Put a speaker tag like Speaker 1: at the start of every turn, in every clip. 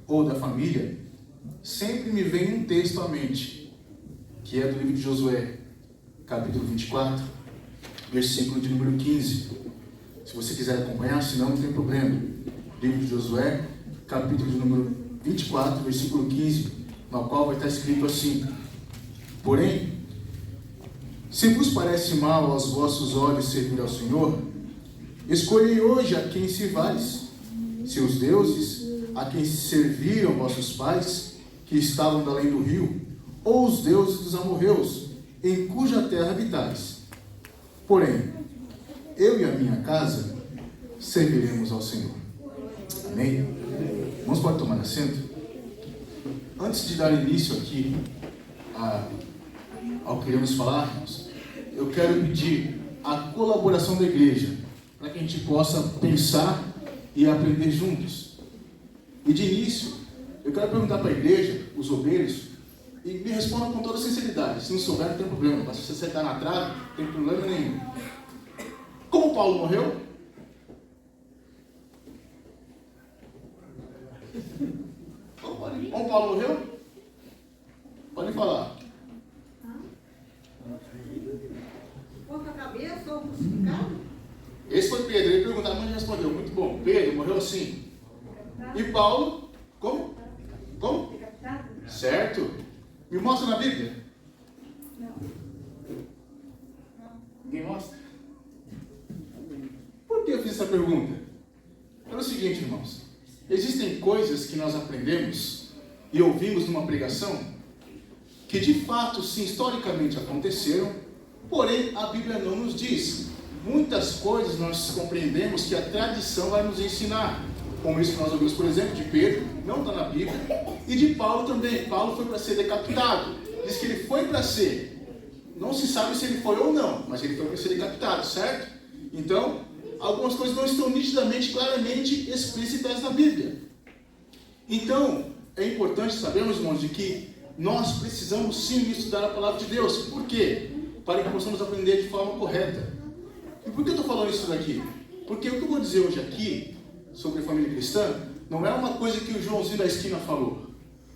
Speaker 1: ou da família, sempre me vem um texto à mente, que é do livro de Josué, capítulo 24, versículo de número 15. Se você quiser acompanhar, senão não tem problema. Livro de Josué, capítulo de número 24, versículo 15, no qual vai estar escrito assim: porém, se vos parece mal aos vossos olhos servir ao Senhor, escolhei hoje a quem sirvais, se os deuses a quem serviam vossos pais, que estavam da além do rio, ou os deuses dos amorreus, em cuja terra habitais. Porém, eu e a minha casa serviremos ao Senhor. Amém? Vamos pode tomar assento? Antes de dar início aqui ao que iremos falar, irmãos, eu quero pedir a colaboração da igreja, para que a gente possa pensar e aprender juntos. E de início, eu quero perguntar para a igreja, os obreiros, e me respondam com toda sinceridade. Se não souber, não tem problema. Mas se você acertar na trave, não tem problema nenhum. Como Paulo morreu? Como Paulo morreu? Pode falar.
Speaker 2: Ponta cabeça ou crucificado?
Speaker 1: Esse foi Pedro. Ele perguntava, mas respondeu. Muito bom. Pedro morreu assim. E Paulo? Como? Como? Certo. Me mostra na Bíblia. Ninguém mostra? Por que eu fiz essa pergunta? É o seguinte, irmãos. Existem coisas que nós aprendemos e ouvimos numa pregação que de fato, sim, historicamente aconteceram, porém a Bíblia não nos diz. Muitas coisas nós compreendemos que a tradição vai nos ensinar. Como isso que nós ouvimos, por exemplo, de Pedro, não está na Bíblia, e de Paulo também. Paulo foi para ser decapitado. Diz que ele foi para ser. Não se sabe se ele foi ou não, mas ele foi para ser decapitado, certo? Então, algumas coisas não estão nitidamente, claramente explícitas na Bíblia. Então, é importante sabermos, irmãos, de que nós precisamos sim estudar a palavra de Deus. Por quê? Para que possamos aprender de forma correta. E por que eu estou falando isso daqui? Porque o que eu vou dizer hoje aqui sobre a família cristã, não é uma coisa que o Joãozinho da esquina falou.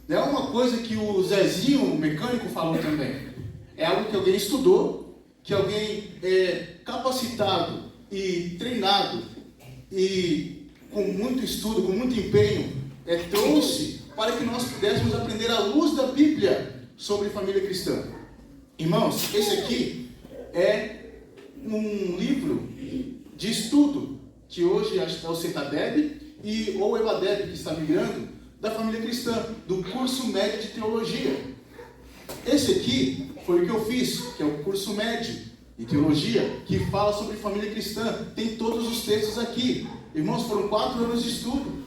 Speaker 1: Não é uma coisa que o Zezinho, o mecânico, falou também. É algo que alguém estudou, que alguém capacitado e treinado e com muito estudo, com muito empenho, trouxe para que nós pudéssemos aprender à luz da Bíblia sobre família cristã. Irmãos, esse aqui é um livro de estudo que hoje acho que é o Cetadeb ou o Evadeb, que está migrando, da família cristã, do curso médio de teologia. Esse aqui foi o que eu fiz, que é o curso médio de teologia, que fala sobre família cristã. Tem todos os textos aqui. Irmãos, foram 4 anos de estudo.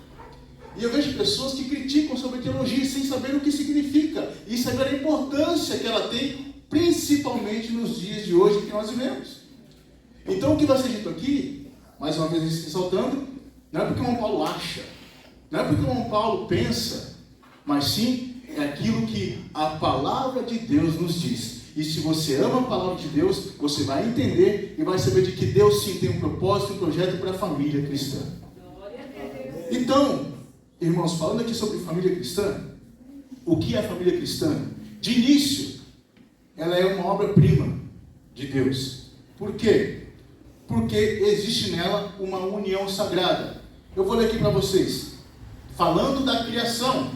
Speaker 1: E eu vejo pessoas que criticam sobre teologia sem saber o que significa e saber a importância que ela tem, principalmente nos dias de hoje que nós vivemos. Então, o que vai ser dito aqui, mais uma vez ressaltando, não é porque o irmão Paulo acha, não é porque o irmão Paulo pensa, mas sim é aquilo que a palavra de Deus nos diz. E se você ama a palavra de Deus, você vai entender e vai saber de que Deus sim tem um propósito, um projeto para a família cristã. Então, irmãos, falando aqui sobre família cristã, o que é a família cristã? De início, ela é uma obra-prima de Deus. Por quê? Porque existe nela uma união sagrada. Eu vou ler aqui para vocês. Falando da criação,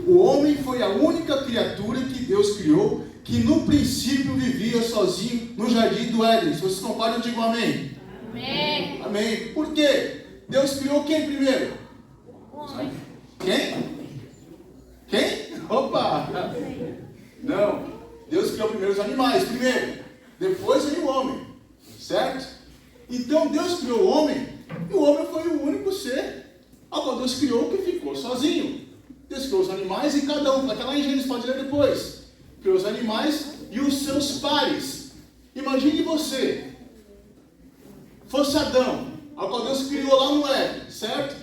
Speaker 1: o homem foi a única criatura que Deus criou, que no princípio vivia sozinho no jardim do Éden. Se vocês concordam, digam amém.
Speaker 2: Amém.
Speaker 1: Amém. Por quê? Deus criou quem primeiro? Quem? Quem? Opa! Não. Deus criou primeiro os animais, primeiro. Depois veio o homem. Certo? Então Deus criou o homem, e o homem foi o único ser ao qual Deus criou que ficou sozinho. Deus criou os animais e cada um, até lá em Gênesis, pode ler depois, criou os animais e os seus pares. Imagine você, fosse Adão, ao qual Deus criou lá no Éden, certo?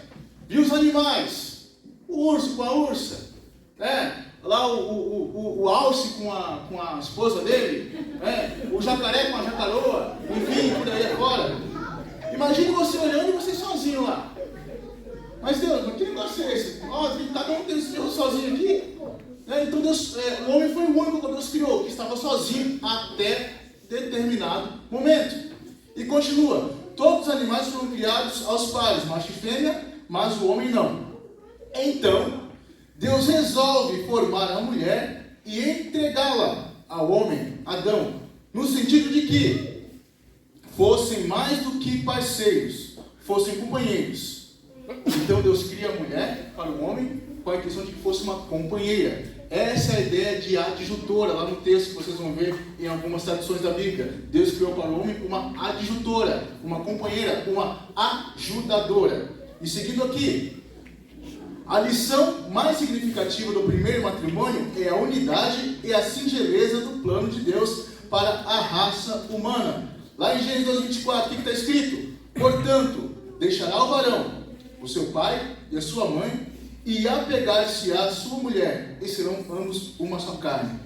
Speaker 1: Viu os animais, o urso com a ursa, lá o alce com a esposa dele, o jacaré com a jacaroa, enfim, por aí afora. Imagine você olhando e você sozinho lá. Mas Deus, que negócio é esse? Cada um tem seu sozinho aqui. Então Deus, o homem foi o único que Deus criou, que estava sozinho até determinado momento. E continua, todos os animais foram criados aos pares, macho e fêmea, mas o homem não. Então, Deus resolve formar a mulher e entregá-la ao homem, Adão, no sentido de que fossem mais do que parceiros, fossem companheiros. Então Deus cria a mulher para o homem com a intenção de que fosse uma companheira. Essa é a ideia de adjutora, lá no texto que vocês vão ver em algumas traduções da Bíblia. Deus criou para o homem uma adjutora, uma companheira, uma ajudadora. E seguindo aqui, a lição mais significativa do primeiro matrimônio é a unidade e a singeleza do plano de Deus para a raça humana. Lá em Gênesis 2:24, o que está escrito? Portanto, deixará o varão, o seu pai e a sua mãe, e apegar-se à sua mulher, e serão ambos uma só carne.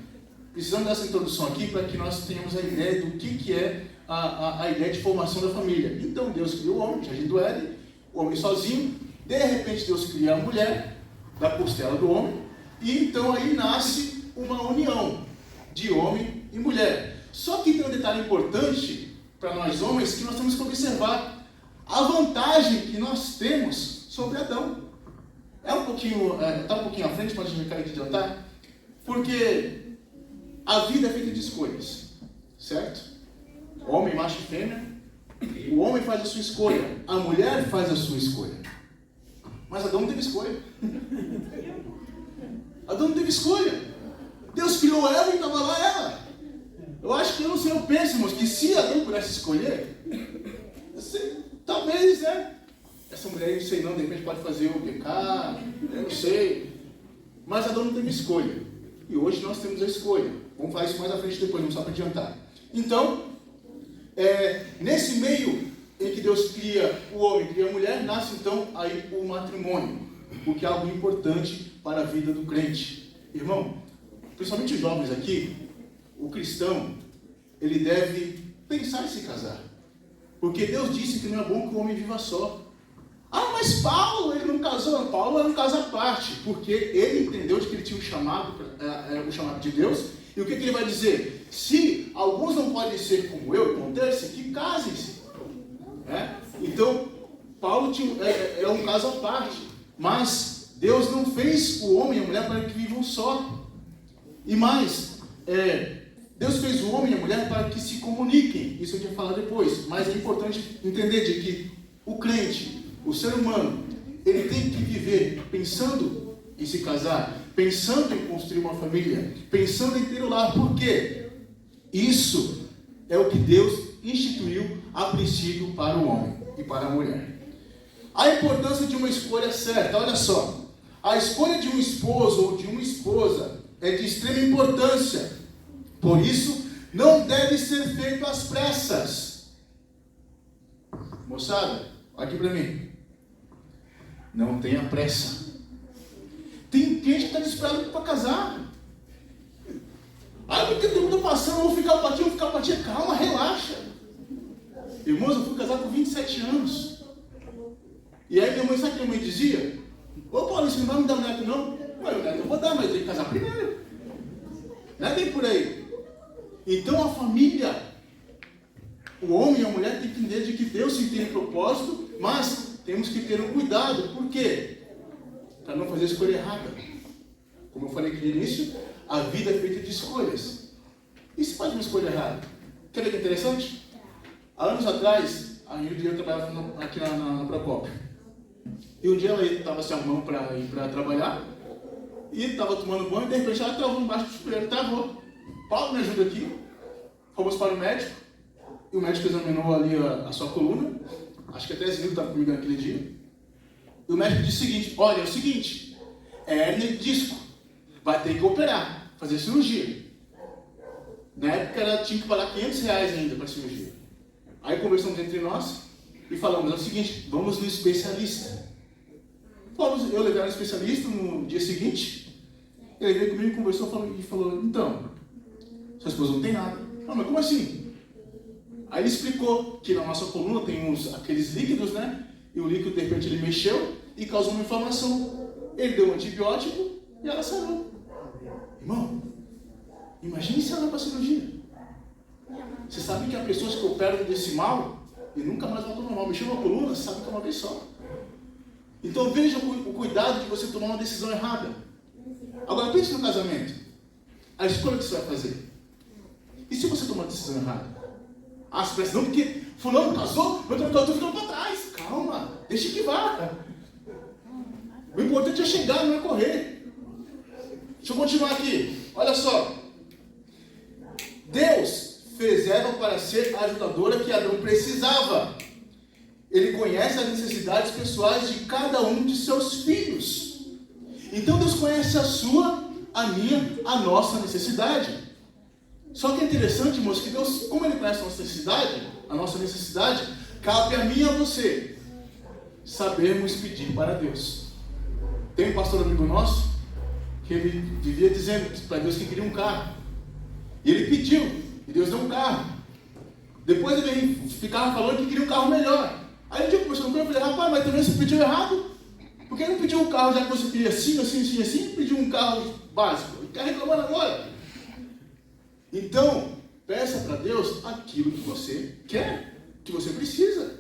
Speaker 1: Precisamos dessa introdução aqui para que nós tenhamos a ideia do que é a ideia de formação da família. Então Deus criou o homem, jardim do Éden, o homem sozinho, de repente Deus cria a mulher da costela do homem, e então aí nasce uma união de homem e mulher. Só que tem um detalhe importante para nós homens que nós temos que observar a vantagem que nós temos sobre Adão. Está um pouquinho à frente, pode ficar aqui de adiantar, porque a vida é feita de escolhas, certo? Homem, macho e fêmea, o homem faz a sua escolha, a mulher faz a sua escolha. Mas Adão não teve escolha. Adão não teve escolha. Deus criou ela e estava lá ela. Eu acho que, eu penso, irmãos, que se Adão pudesse escolher, talvez, né? Essa mulher, eu não sei não, de repente pode fazer o pecado, eu não sei. Mas Adão não teve escolha. E hoje nós temos a escolha. Vamos falar isso mais à frente depois, não só para adiantar. Então, nesse meio em que Deus cria o homem, cria a mulher, nasce então aí o matrimônio, o que é algo importante para a vida do crente. Irmão, principalmente os jovens aqui, o cristão, ele deve pensar em se casar. Porque Deus disse que não é bom que o homem viva só. Mas Paulo, ele não casou. Paulo era um caso à parte, porque ele entendeu de que ele tinha um chamado, o chamado de Deus. E o que ele vai dizer? Se alguns não podem ser como eu, conter-se, que casem-se. Então, Paulo é um caso à parte. Mas Deus não fez o homem e a mulher para que vivam só. E mais, Deus fez o homem e a mulher para que se comuniquem. Isso eu tinha falado depois. Mas é importante entender de que o crente, o ser humano, ele tem que viver pensando em se casar, pensando em construir uma família, pensando em ter o lar. Por quê? Isso é o que Deus instituiu a princípio para o homem e para a mulher. A importância de uma escolha certa, olha só. A escolha de um esposo ou de uma esposa é de extrema importância. Por isso, não deve ser feito às pressas. Moçada, olha aqui para mim. Não tenha pressa. Tem gente que está desesperado para casar. Porque o tempo está passando, eu vou ficar para ti. Calma, relaxa. Irmãos, eu fui casar com 27 anos. E aí minha mãe, sabe o que minha mãe dizia? Paulo, você não vai me dar um neto não? O neto eu vou dar, mas eu tenho que casar primeiro. Não é bem por aí. Então a família, o homem e a mulher têm que entender de que Deus sim tem um propósito, mas temos que ter um cuidado. Por quê? Para não fazer a escolha errada. Como eu falei aqui no início, a vida é feita de escolhas. E se faz uma escolha errada? Quer ver que é interessante? Há anos atrás, a Hilde e eu trabalhávamos aqui na Procópio. E um dia ela estava se arrumando para ir para trabalhar, e estava tomando banho, e de repente ela travou embaixo do chuveiro, travou. Paulo, me ajuda aqui. Fomos para o médico, e o médico examinou ali a sua coluna. Acho que até esse livro estava comigo naquele dia. E o médico disse o seguinte: olha, é o seguinte, é hérnia de disco, vai ter que operar, fazer cirurgia. Na época ela tinha que pagar R$500 ainda para a cirurgia. Aí conversamos entre nós e falamos: é o seguinte, vamos no especialista. Eu levei no especialista no dia seguinte. Ele veio comigo e conversou e falou: então, sua esposa não tem nada. Mas como assim? Aí ele explicou que na nossa coluna tem aqueles líquidos, né? E o líquido de repente ele mexeu e causou uma inflamação. Ele deu um antibiótico e ela sarou. Irmão, imagine se ela vai para a cirurgia. Você sabe que há pessoas que operam desse mal e nunca mais voltam ao normal. Mexeu na coluna, você sabe que é uma vez só. Então veja o cuidado de você tomar uma decisão errada. Agora pense no casamento. A escolha que você vai fazer. E se você tomar uma decisão errada? Ah, você pensa, não, porque fulano casou, eu estou ficando para trás. Calma, deixa que vá. O importante é chegar, não é correr. Deixa eu continuar aqui. Olha só. Deus fez Eva para ser a ajudadora que Adão precisava. Ele conhece as necessidades pessoais de cada um de seus filhos. Então Deus conhece a sua, a minha, a nossa necessidade. Só que é interessante, irmãos, que Deus, como Ele conhece a nossa necessidade, cabe a mim e a você sabermos pedir para Deus. Tem um pastor amigo nosso que ele vivia dizendo para Deus que queria um carro. E ele pediu, e Deus deu um carro. Depois ele ficava falando que queria um carro melhor. Aí um dia conversando com ele, eu falei, rapaz, mas também você pediu errado. Por que não pediu um carro já que você queria assim, pediu um carro básico? Ele está reclamando agora. Então, peça para Deus aquilo que você quer, que você precisa.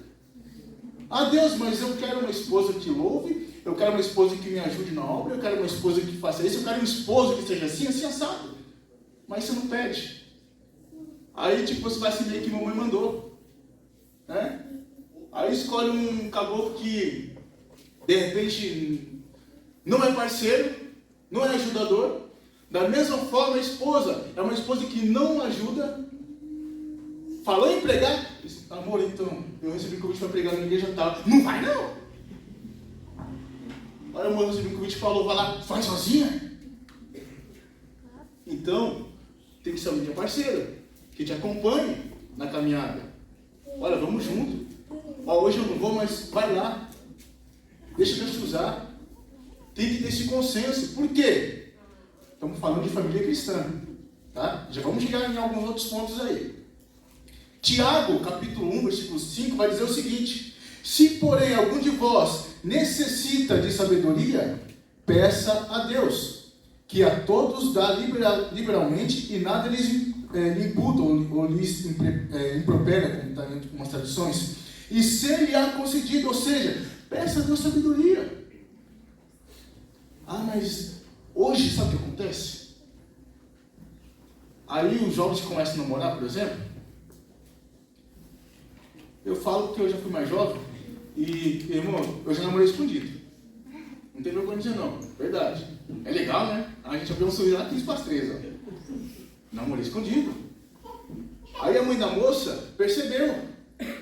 Speaker 1: Ah, Deus, mas eu quero uma esposa que louve, eu quero uma esposa que me ajude na obra, eu quero uma esposa que faça isso, eu quero um esposo que seja assim, assim, assado. Mas você não pede. Aí, você vai se meio que mamãe mandou. Né? Aí escolhe um caboclo que, de repente, não é parceiro, não é ajudador. Da mesma forma, a esposa é uma esposa que não ajuda. Falou em pregar? Amor, então, eu recebi um convite para pregar na igreja tal. Não vai, não. Olha, amor, eu recebi um convite, falou, vai lá, faz sozinha. Então, tem que ser alguém que é parceiro, que te acompanhe na caminhada. Olha, vamos junto. Ó, hoje eu não vou, mas vai lá. Deixa Deus te usar. Tem que ter esse consenso. Por quê? Estamos falando de família cristã. Tá? Já vamos chegar em alguns outros pontos aí. Tiago, capítulo 1, versículo 5, vai dizer o seguinte: se, porém, algum de vós necessita de sabedoria, peça a Deus, que a todos dá liberalmente e nada lhes imputa ou lhes impropera, como está em algumas traduções, e ser-lhe-á concedido, ou seja, peça a Deus sabedoria. Ah, mas hoje sabe o que acontece? Aí os jovens começam a namorar, por exemplo. Eu falo que eu já fui mais jovem e, irmão, eu já namorei escondido. Não tem vergonha de dizer não, verdade. É legal, né? A gente abriu um sorriso lá 15 para as 3, ó. Namorei escondido. Aí a mãe da moça percebeu.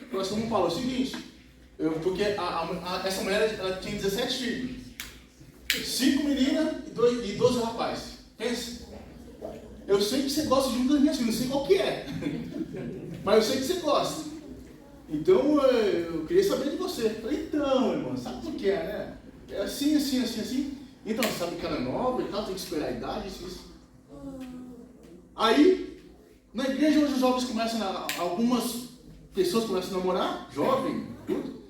Speaker 1: Falou assim, como Paulo, é o seguinte, porque essa mulher ela tinha 17 filhos. 5 meninas e 12 rapazes. Pensa. Eu sei que você gosta de uma das minhas filhas, não sei qual que é. Mas eu sei que você gosta. Então eu queria saber de você. Eu falei, então, irmão, sabe por que é, né? É assim, assim, assim, assim. Então, sabe que ela é nova e tal, tem que esperar a idade, isso. Aí, na igreja hoje os jovens começam, algumas pessoas começam a namorar, jovem, tudo.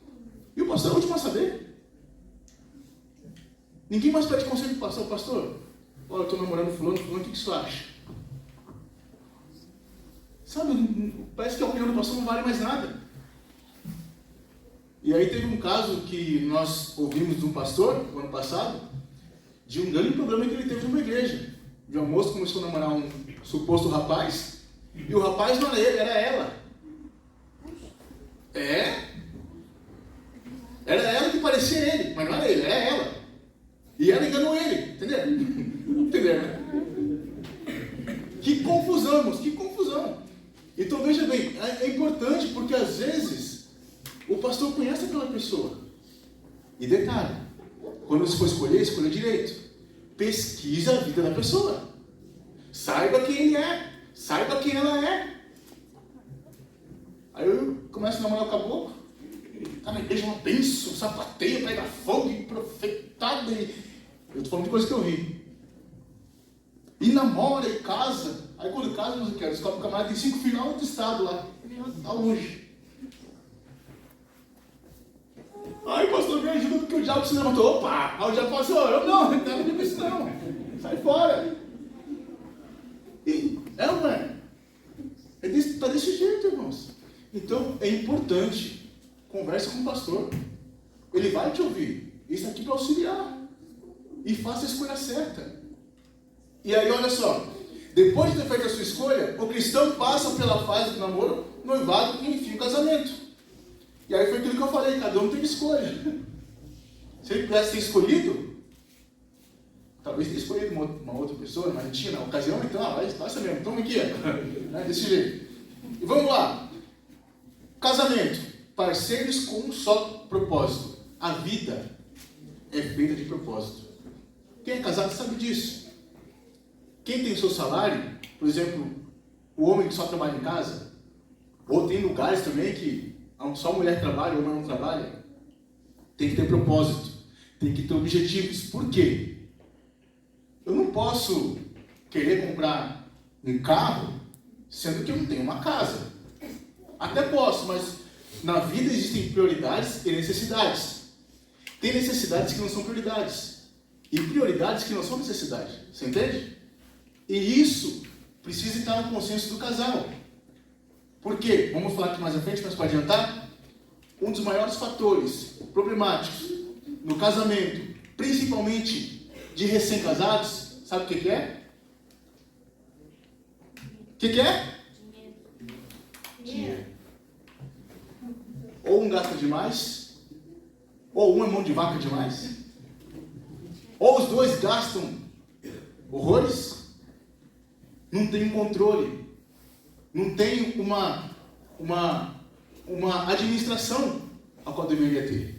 Speaker 1: E o pastor é o último a saber. Ninguém mais pede conselho do pastor. Pastor, olha, eu estou namorando fulano, o que você acha? Sabe, parece que a opinião do pastor não vale mais nada. E aí teve um caso que nós ouvimos de um pastor, no ano passado, de um grande problema que ele teve numa igreja. De uma moça começou a namorar um suposto rapaz, e o rapaz não era ele, era ela. Era ela que parecia ele, mas não era ele, era ela. E ela enganou ele, entendeu? Entendeu, né? Que confusão, irmãos, que confusão. Então veja bem, é importante porque às vezes o pastor conhece aquela pessoa. E detalhe, quando você for escolher, escolha direito. Pesquisa a vida da pessoa. Saiba quem ele é, saiba quem ela é. Aí eu começo a namorar o caboclo. Tá na igreja, uma bênção, sapateia, pega fogo, profetada. Eu estou falando de coisa que eu vi. E namora e casa. Aí quando casa, não quero. Descobre que o camarada tem 5 filhos lá no outro estado lá. Está longe. Ai, pastor, me ajuda porque o diabo se levantou. Opa! Aí o diabo falou assim, eu não quero ver isso não. Sai fora. E, não é? Está desse jeito, irmãos. Então, é importante. Conversa com o pastor. Ele vai te ouvir. Isso aqui para auxiliar. E faça a escolha certa. E aí, olha só. Depois de ter feito a sua escolha, o cristão passa pela fase do namoro, noivado e, enfim, o casamento. E aí foi aquilo que eu falei. Cada um tem escolha. Se ele pudesse ter escolhido, talvez ter escolhido uma outra pessoa, mas não tinha na ocasião, então, vai ser mesmo. Toma aqui, né? Desse jeito. E vamos lá. Casamento. Parceiros com um só propósito. A vida é feita de propósito. Quem é casado sabe disso. Quem tem o seu salário, por exemplo, o homem que só trabalha em casa, ou tem lugares também que só a mulher trabalha, o homem não trabalha, tem que ter propósito, tem que ter objetivos. Por quê? Eu não posso querer comprar um carro, sendo que eu não tenho uma casa. Até posso, mas na vida existem prioridades e necessidades. Tem necessidades que não são prioridades. E prioridades que não são necessidade. Você entende? E isso precisa estar no consenso do casal. Por quê? Vamos falar aqui mais à frente, mas para adiantar. Um dos maiores fatores problemáticos no casamento, principalmente de recém-casados, sabe o que é? O que é? Dinheiro. Ou um gasta demais, ou um é mão de vaca demais, ou os dois gastam horrores, não tem um controle, não tem uma administração a qual deveria ter.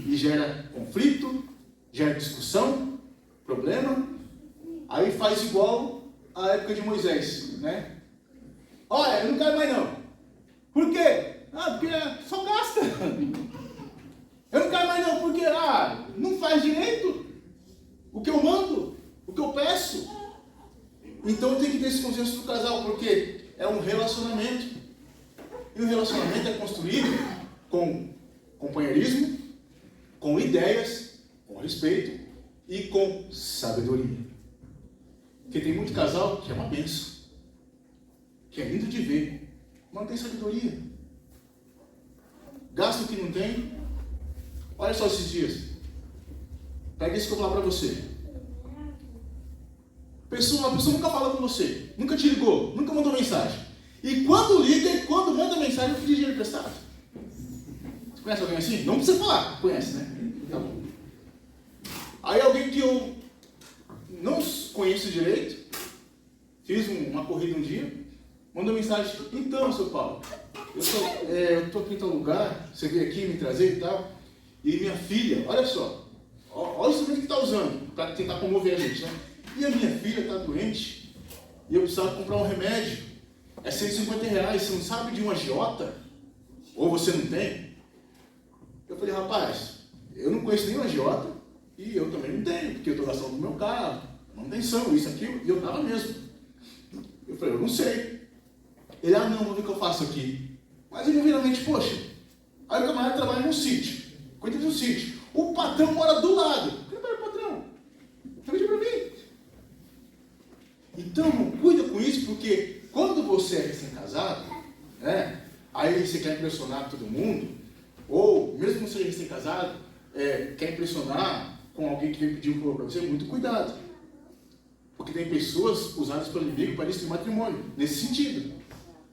Speaker 1: E gera conflito, gera discussão, problema, aí faz igual a época de Moisés, né? Olha, eu não quero mais não. Por quê? Porque só gasta. Eu não quero mais não, porque não faz direito o que eu mando, o que eu peço. Então tem que ter esse consenso do casal, porque é um relacionamento. E o relacionamento é construído com companheirismo, com ideias, com respeito e com sabedoria. Porque tem muito casal que é uma bênção, que é lindo de ver, mas não tem sabedoria. Gasta o que não tem. Olha só esses dias. Pega isso que eu vou falar para você. Uma pessoa nunca falou com você, nunca te ligou, nunca mandou mensagem. E quando liga e quando manda mensagem, eu pedi dinheiro emprestado. Você conhece alguém assim? Não precisa falar. Conhece, né? Tá bom. Aí alguém que eu não conheço direito, fiz uma corrida um dia, mandou mensagem. Então, seu Paulo, eu estou aqui em tal lugar, você veio aqui me trazer e tal. E minha filha, olha só, olha o instrumento que está usando, para tentar comover a gente, né? E a minha filha está doente, e eu precisava comprar um remédio. É R$150, você não sabe de um agiota? Ou você não tem? Eu falei, rapaz, eu não conheço nenhum agiota, e eu também não tenho, porque eu estou gastando no meu carro, manutenção, isso, aquilo, e eu estava mesmo. Eu falei, eu não sei. Ele, não, vamos ver o que eu faço aqui. Mas ele vira a mente, poxa, aí o camarada trabalha num sítio, cuida de um sítio. O patrão mora do lado. Eu falei, patrão, pediu para mim. Então, cuida com isso, porque quando você é recém-casado, né, aí você quer impressionar todo mundo, ou mesmo que você seja recém-casado, quer impressionar com alguém que vem pedir um favor para você, muito cuidado. Porque tem pessoas usadas pelo inimigo para destruir matrimônio, nesse sentido.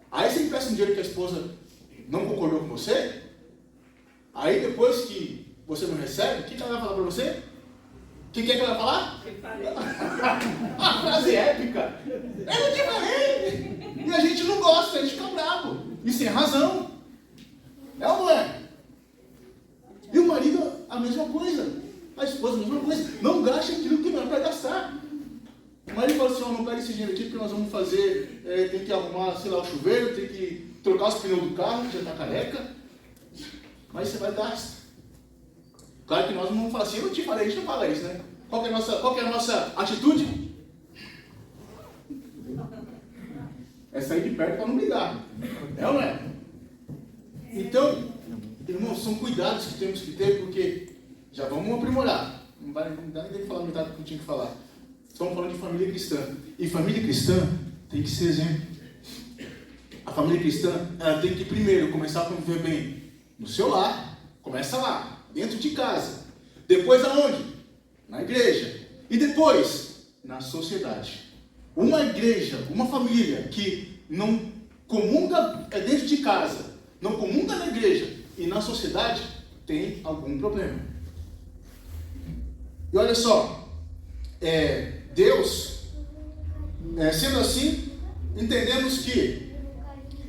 Speaker 1: Aí você empresta um dinheiro que a esposa não concordou com você, aí depois que você não recebe, o que ela vai falar para você? O que é que ela vai falar? A frase épica. Eu não te falei. E a gente não gosta, a gente fica bravo. E sem razão. É ou não é? E o marido, a mesma coisa. A esposa, a mesma coisa. Não gaste aquilo que não é para gastar. O marido fala assim, não pega esse dinheiro aqui porque nós vamos fazer, tem que arrumar, sei lá, o chuveiro, tem que trocar os pneus do carro, que já está careca. Mas você vai gastar. Claro que nós não vamos falar assim, eu te falei, a gente não fala isso, né? Qual que é a nossa atitude? É sair de perto para não brigar. É ou não é? Então, Irmãos, são cuidados que temos que ter, porque já vamos aprimorar. Não dá nem tempo de falar metade do que eu tinha que falar. Estamos falando de família cristã. E família cristã tem que ser exemplo. A família cristã, ela tem que primeiro começar a conviver bem no seu lar. Começa lá, dentro de casa. Depois aonde? Na igreja. E depois, na sociedade. Uma igreja, uma família que não comunga dentro de casa, não comunga na igreja e na sociedade, tem algum problema. E olha só, Deus, sendo assim, entendemos que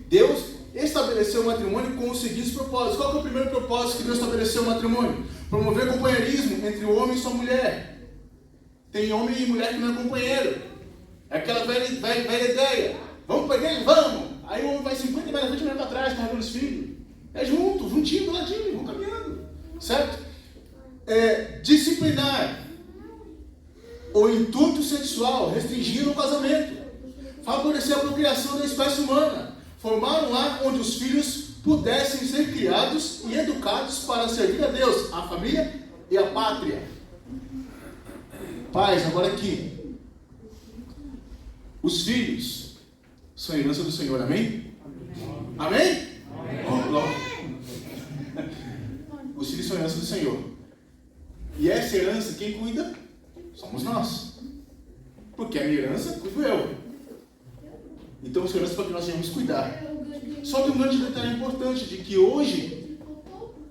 Speaker 1: Deus estabeleceu o matrimônio com os seguintes propósitos. Qual que é o primeiro propósito que Deus estabeleceu o matrimônio? Promover companheirismo entre o homem e sua mulher. Tem homem e mulher que não é companheiro. É aquela velha ideia. Vamos para a igreja? Vamos! Aí o homem vai 50 e vai na frente e vai para trás, carregando os filhos. É juntinho, do ladinho, vão caminhando. Certo? Disciplinar o intuito sexual, restringindo o casamento. Favorecer a procriação da espécie humana. Formar um lar onde os filhos pudessem ser criados e educados para servir a Deus, a família e a pátria. Pais, agora aqui. Os filhos são a herança do Senhor, amém? Amém? Os filhos são a herança do Senhor. E essa herança, quem cuida? Somos nós. Porque a minha herança, cuido eu. Então, a herança para que nós venhamos cuidar. Só que um grande detalhe importante de que hoje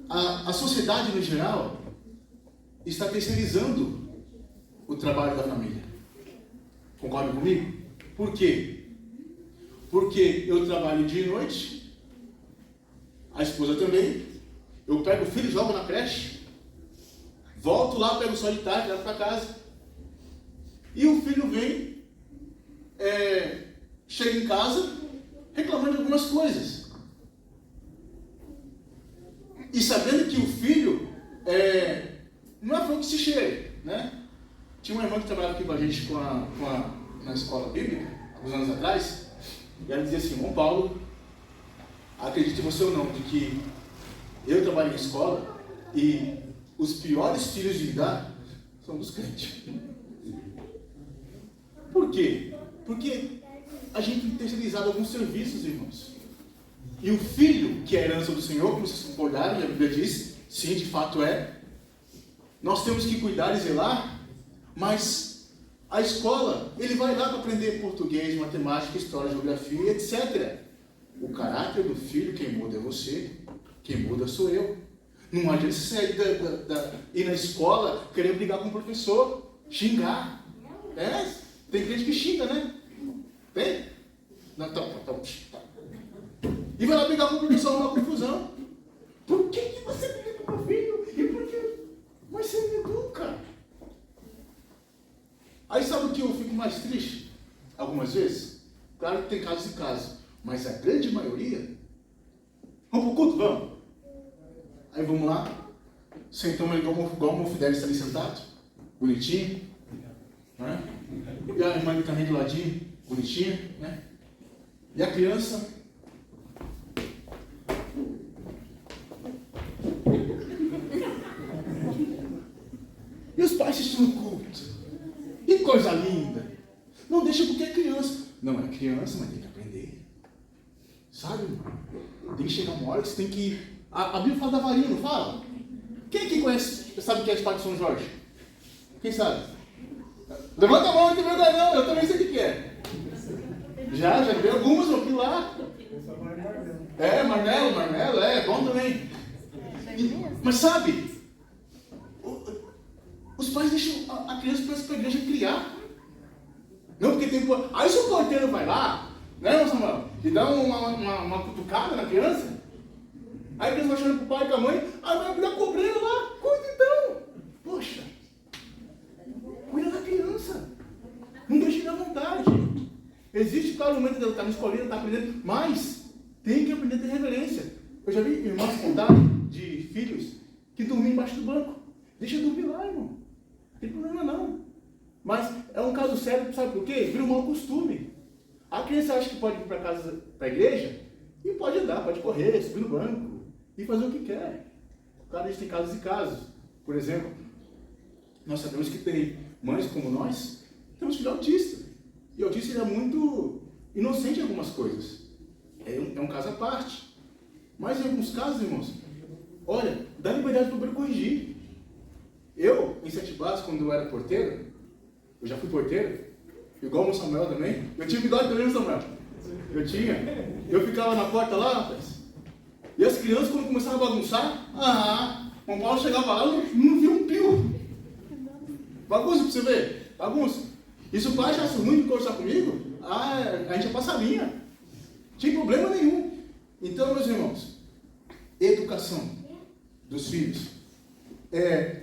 Speaker 1: a sociedade no geral está terceirizando o trabalho da família. Concordam comigo? Por quê? Porque eu trabalho dia e noite, a esposa também, eu pego o filho, jogo na creche, volto lá, pego o sol de tarde, levo para casa, e o filho vem, chega em casa, reclamando de algumas coisas. E sabendo que o filho não é flor que se cheire, né? Tinha uma irmã que trabalhava aqui com a gente na escola bíblica, alguns anos atrás, e ela dizia assim: irmão Paulo, acredite você ou não, de que eu trabalho em escola e os piores filhos de lidar são dos crentes. Por quê? Porque a gente tem terceirizado alguns serviços, irmãos. E o filho, que é a herança do Senhor, como vocês concordaram, e a Bíblia diz, sim, de fato é. Nós temos que cuidar e zelar, mas a escola, ele vai lá para aprender português, matemática, história, geografia, etc. O caráter do filho, quem muda é você, quem muda sou eu. Não adianta você sair ir na escola, querer brigar com o professor, xingar. Tem gente que xinga, né? Tem? Não, tá. E vai lá brigar com o professor, uma confusão. Por que você briga com o meu filho? E por que? Mas você me educa. Aí sabe o que eu fico mais triste? Algumas vezes? Claro que tem casos e casos, mas a grande maioria, vamos pro culto? Vamos. Aí vamos lá, sentamos igual o meu Fidelis está ali sentado, bonitinho, né? E a irmã também do ladinho, bonitinha, né? E a criança, e os pais assistindo o culto. Que coisa linda. Não deixa porque é criança. Não é criança, mas tem que aprender. Sabe? Tem que chegar uma hora que você tem que... A Bíblia fala da varinha, não fala? Quem aqui conhece, sabe o que é a espada de São Jorge? Quem sabe? Levanta a mão, não tem vergonha não, eu também sei o que é. Já vi algumas, eu fui lá. Marmelo, é bom também. Mas sabe, os pais deixam a criança para a igreja criar. Não, porque tem... Aí se o porteiro vai lá, né, Samuel, e dá uma cutucada na criança, aí a criança vai chorando pro pai e com a mãe, aí vai abrir a cobreira lá, cuida então. Poxa, cuida da criança. Não deixe ele à vontade. Existe, claro, o momento de estar na escolinha, estar aprendendo, mas tem que aprender a ter reverência. Eu já vi irmãos contarem de filhos que dormiam embaixo do banco. Deixa eu dormir lá, irmão. Não tem problema não. Mas é um caso sério, sabe por quê? Vira um mau costume. A criança acha que pode ir para casa, para a igreja, e pode andar, pode correr, subir no banco. e fazer o que quer. Claro, a gente tem casos e casos. Por exemplo, nós sabemos que tem mães como nós, temos filho autista. E o autista ele é muito inocente em algumas coisas. É um caso à parte. Mas em alguns casos, irmãos, olha, dá liberdade para o obreiro corrigir. Eu, em Sete Barras, quando eu era porteiro, eu já fui porteiro, igual o Samuel também. Eu tinha bigode também, Samuel. Eu tinha. Eu ficava na porta lá, rapaz. E as crianças, quando começavam a bagunçar, o Paulo chegava lá, eu não via um pio. Bagunça pra você ver. Bagunça. E se o pai achasse ruim de conversar comigo, a gente ia passar a linha. Não tinha problema nenhum. Então, meus irmãos, educação dos filhos.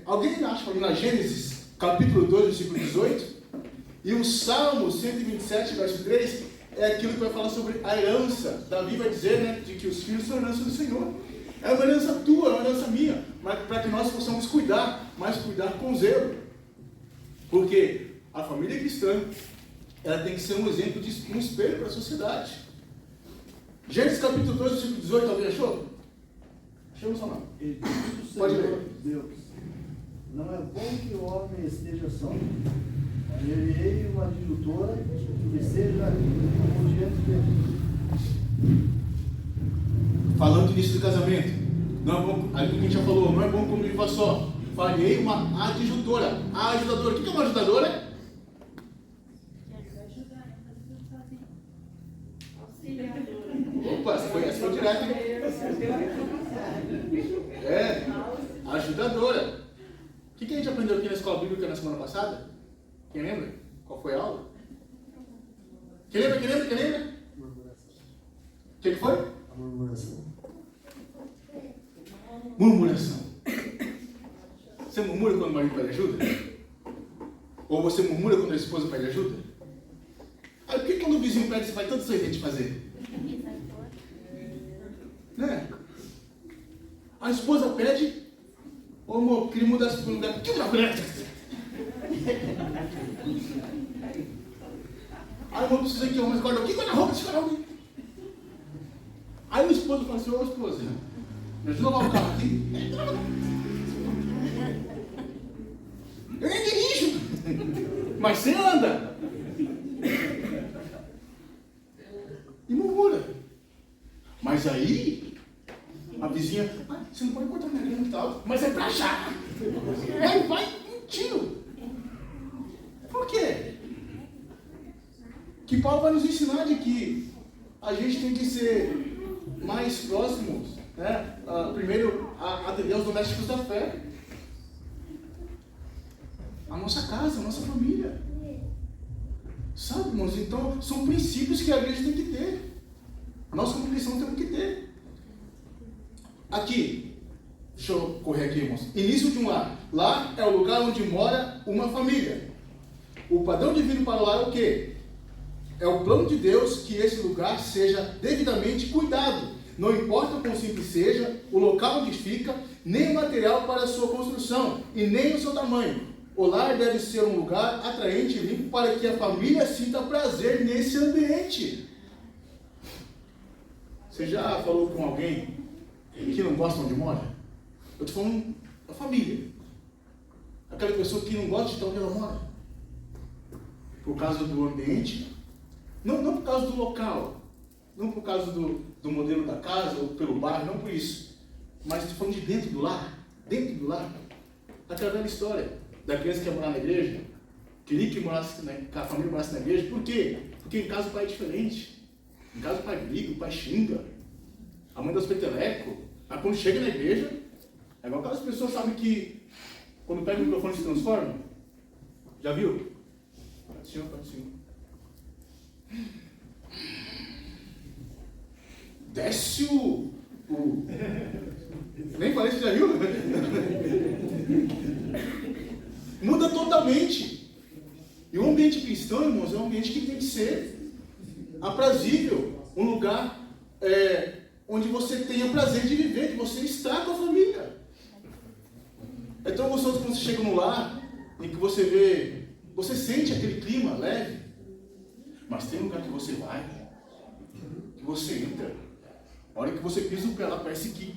Speaker 1: Alguém acha que na Gênesis, capítulo 2, versículo 18, e o Salmo 127, verso 3, é aquilo que vai falar sobre a herança. Davi vai dizer, né, de que os filhos são herança do Senhor. É uma herança tua, é uma herança minha, mas para que nós possamos cuidar, mas cuidar com zelo. Porque a família cristã, ela tem que ser um exemplo, um espelho para a sociedade. Gênesis capítulo 2, versículo 18, alguém achou? Achou, Samuel? Pode ler.
Speaker 3: Deus, não é bom que o homem esteja só. Enviei uma adjutora que seja como diante dele.
Speaker 1: Falando nisso do casamento, não é bom, aí que a gente já falou, não é bom como viva só. Falei uma adjutora. A ajudadora, o que é uma ajudadora? Opa, essa foi direto, hein? Ajudadora. O que a gente aprendeu aqui na escola bíblica na semana passada? Quem lembra? Qual foi a aula? Quem lembra? O que foi?
Speaker 3: A murmuração.
Speaker 1: Murmuração. Você murmura quando o marido pede ajuda? Ou você murmura quando a esposa pede ajuda? Aí por que quando o vizinho pede, você faz tanto sem gente fazer? Né? A esposa pede, ô amor, queria mudar esse lugar. Que lugar? Aí o amor precisa que arrumar esse guarda-roupa. Que guarda-roupa esse guarda-roupa? Aí o esposo fala assim, ô esposa, me ajuda a lavar o carro aqui. Eu nem dirijo, mas você anda. E murmura. Mas aí, a vizinha, você não pode cortar minha grama e tal, mas é pra já. E aí vai um tiro. Por quê? Que Paulo vai nos ensinar de que a gente tem que ser mais próximos, né? Primeiro, atender aos domésticos da fé. A nossa casa, a nossa família. Sabe, irmãos? Então, são princípios que a igreja tem que ter. Nós, como cristãos, temos que ter. Aqui, deixa eu correr aqui, irmãos. Início de um lar. Lar é o lugar onde mora uma família. O padrão divino para o lar é o quê? É o plano de Deus que esse lugar seja devidamente cuidado. Não importa o quão simples seja, o local onde fica, nem o material para a sua construção, e nem o seu tamanho. O lar deve ser um lugar atraente e limpo para que a família sinta prazer nesse ambiente. Você já falou com alguém que não gosta onde mora? Eu estou falando da família. Aquela pessoa que não gosta de estar onde ela mora. Por causa do ambiente. Não por causa do local. Não por causa do modelo da casa ou pelo bairro. Não por isso. Mas estou falando de dentro do lar. Dentro do lar. Aquela velha história da criança que ia morar na igreja. Queria que a família morasse na igreja. Por quê? Porque em casa o pai é diferente. Em casa o pai briga, o pai xinga. A mãe dá os petelecos. Mas quando chega na igreja, é igual aquelas pessoas, sabem que quando pega o microfone se transforma. Já viu? Senhor, Pai do Senhor. Desce o... Nem falei, você já viu? Muda totalmente. E o ambiente cristão, irmãos, é um ambiente que tem que ser aprazível. Um lugar onde você tenha prazer de viver, que você está com a família. É tão gostoso quando você chega no lar e que você vê, você sente aquele clima leve. Mas tem um lugar que você vai, que você entra. A hora que você pisa o pé lá, parece que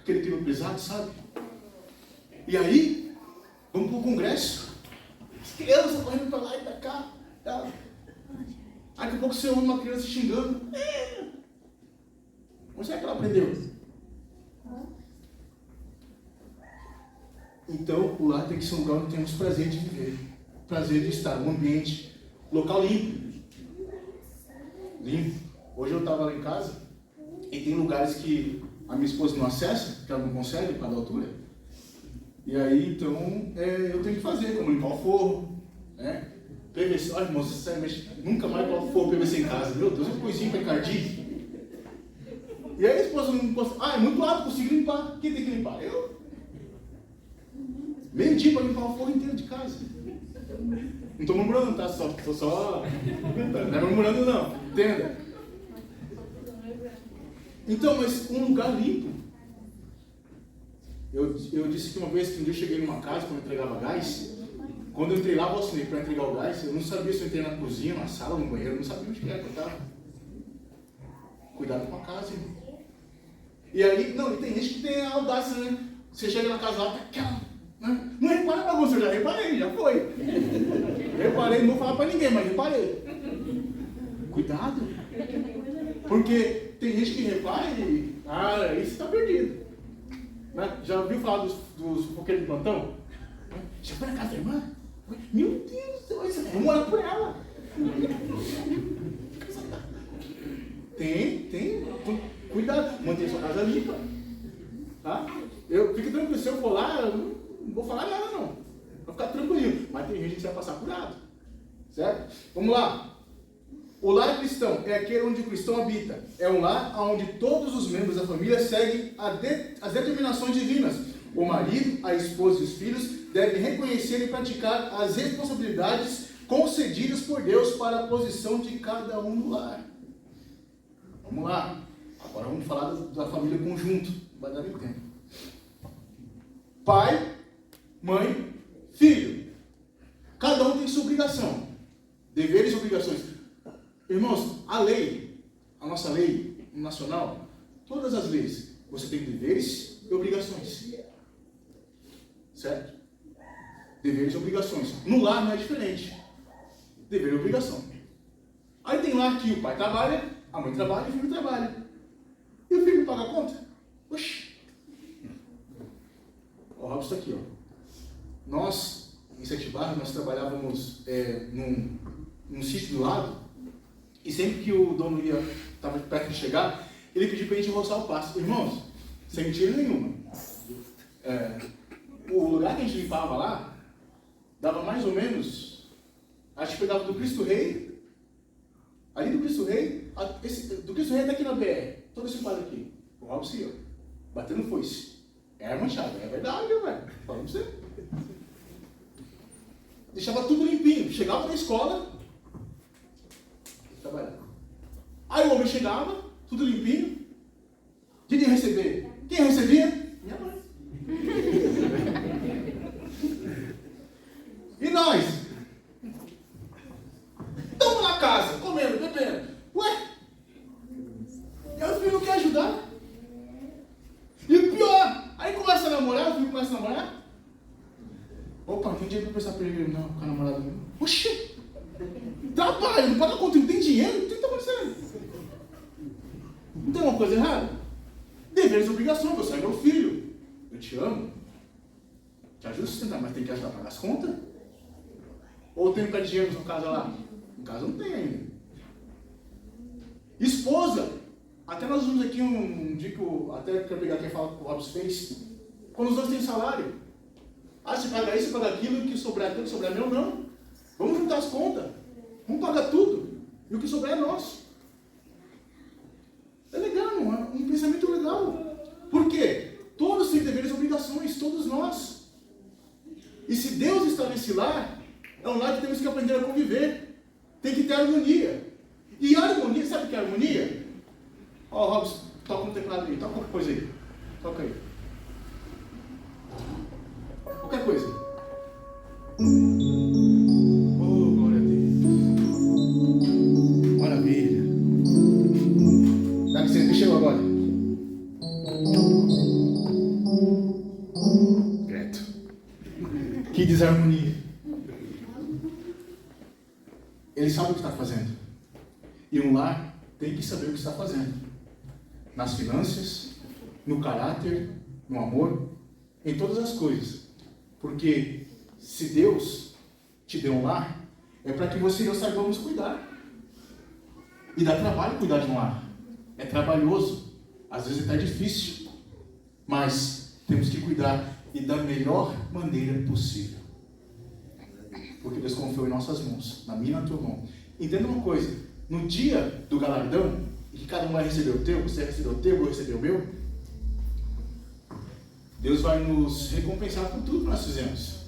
Speaker 1: aquele clima pesado, sabe? E aí, vamos para o congresso. As crianças correndo para lá e para cá. Tá? Aí daqui a pouco você ouve uma criança xingando. Onde será que ela aprendeu? Então, o lar tem que ser um lugar onde temos prazer de viver. Prazer de estar, um ambiente, local limpo. Limpo. Hoje eu estava lá em casa e tem lugares que a minha esposa não acessa, que ela não consegue por causa da altura. E aí, então, eu tenho que fazer, como limpar o forro, né? PVC, olha, irmão, sinceramente, nunca mais coloco forro PVC em casa. Meu Deus, uma coisinha para encardir. E aí a esposa não consegue, é muito alto, consigo limpar. Quem tem que limpar? Eu. Meio-dia para limpar o forro inteiro de casa. Não estou murmurando, tá? Estou só... Não é murmurando, não. Entenda? Então, mas um lugar limpo. Eu disse que uma vez que um dia eu cheguei numa casa quando eu entregava gás. Quando eu entrei lá, eu assinei para entregar o gás. Eu não sabia se eu entrei na cozinha, na sala, no banheiro. Eu não sabia onde que era que eu estava. Cuidado com a casa, irmão. E aí, não, e tem gente que tem a audácia, né? Você chega na casa lá, tá aquela... Né? Não repara na bagunça, eu já reparei, já foi. Reparei, não vou falar para ninguém, mas reparei. Cuidado. Porque tem gente que repara e... aí você está perdido. Né? Já ouviu falar dos foqueiros de plantão? Já foi na casa da irmã? Meu Deus do céu, vamos morar por ela. Tem. Cuidado, mantenha sua casa limpa. Tá? Fique tranquilo, se eu for lá, eu não vou falar nada não. Vou ficar tranquilo. Mas tem gente que vai passar curado. Certo? Vamos lá. O lar cristão é aquele onde o cristão habita. É um lar onde todos os membros da família seguem as determinações divinas. O marido, a esposa e os filhos devem reconhecer e praticar as responsabilidades concedidas por Deus para a posição de cada um no lar. Vamos lá. Agora vamos falar da família conjunto. Vai dar bem tempo. Pai, mãe, filho. Cada um tem sua obrigação. Deveres e obrigações. Irmãos, a lei, a nossa lei nacional, todas as leis, você tem deveres e obrigações. Certo? Deveres e obrigações. No lar não é diferente. Dever e obrigação. Aí tem lar que o pai trabalha, a mãe trabalha e o filho trabalha. E o filho paga a conta? Oxi. O Robson está aqui, ó. Nós, em Sete Barras, nós trabalhávamos num sítio do lado. E sempre que o dono estava perto de chegar, ele pediu para a gente roçar o pasto. Irmãos, sem mentira nenhuma. O lugar que a gente limpava lá, dava mais ou menos, acho que pegava do Cristo Rei, ali do Cristo Rei, do Cristo Rei até aqui na BR, todo esse quadro aqui, o Robson e eu, batendo foice. Era manchado, é verdade, velho. Falando pra você. Deixava tudo limpinho, chegava na escola, trabalhava. Aí o homem chegava, tudo limpinho. De quem receber? Quem recebia? Minha mãe. E nós? Estamos na casa, comendo, bebendo. Ué? E aí o filho não quer ajudar? E o pior, aí começa a namorar, o filho começa a namorar. Opa, não tem dinheiro pra pensar pra ele não, com a namorada dele. Oxi! Trabalha, não paga conta, não tem dinheiro, o que está acontecendo? Não tem uma coisa errada? Deveres e obrigações, você é meu filho, eu te amo, te ajudo a sustentar, mas tem que ajudar a pagar as contas? Ou tem que ficar de dinheiro na sua casa lá? Em casa não tem ainda. Esposa, até nós vimos aqui um dia que até quero pegar quem fala que o Robson fez, quando os dois têm salário, você paga isso, você paga aquilo, o que sobrar aquilo, o que sobrar meu, não. Vamos juntar as contas. Vamos pagar tudo. E o que sobrar é nosso. É legal, é um pensamento legal. Por quê? Todos têm deveres e obrigações, todos nós. E se Deus está nesse lar, é um lar que temos que aprender a conviver. Tem que ter harmonia. E harmonia, sabe o que é harmonia? Ó, Robson, toca um teclado aí, toca qualquer coisa aí. Toca aí. Qualquer coisa. Oh, glória a Deus. Maravilha. Dá licença, que chegou agora. ele sabe o que está fazendo. E um lar tem que saber o que está fazendo. Nas finanças, no caráter, no amor, em todas as coisas. Porque se Deus te deu um lar, é para que você e eu saibamos cuidar. E dá trabalho cuidar de um lar. É trabalhoso. Às vezes é até difícil. Mas temos que cuidar e da melhor maneira possível. Porque Deus confiou em nossas mãos, na minha e na tua mão. Entenda uma coisa, no dia do galardão, e que cada um vai receber o teu, você recebeu o teu, eu vou receber o meu, Deus vai nos recompensar por tudo que nós fizemos.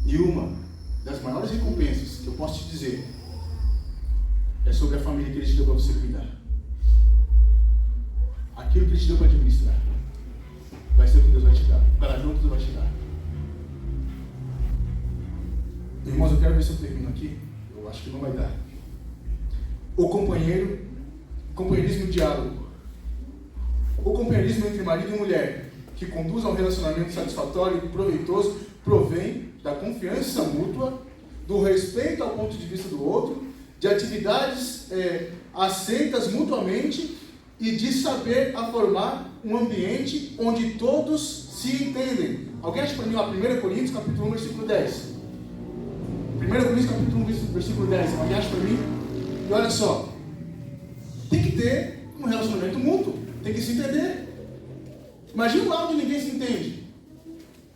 Speaker 1: E uma das maiores recompensas que eu posso te dizer é sobre a família que Ele te deu para você cuidar. Aquilo que Ele te deu para administrar vai ser o que Deus vai te dar. O galardão que Deus vai te dar. Irmãos, eu quero ver se eu termino aqui. Eu acho que não vai dar. O companheirismo e diálogo. O companheirismo entre marido e mulher, que conduz a um relacionamento satisfatório e proveitoso, provém da confiança mútua, do respeito ao ponto de vista do outro, de atividades aceitas mutuamente e de saber formar um ambiente onde todos se entendem. Alguém acha para mim, 1 Coríntios capítulo 1, versículo 10. 1 Coríntios capítulo 1, versículo 10. Alguém acha para mim? E olha só, tem que ter um relacionamento mútuo, tem que se entender. Imagina lá onde ninguém se entende.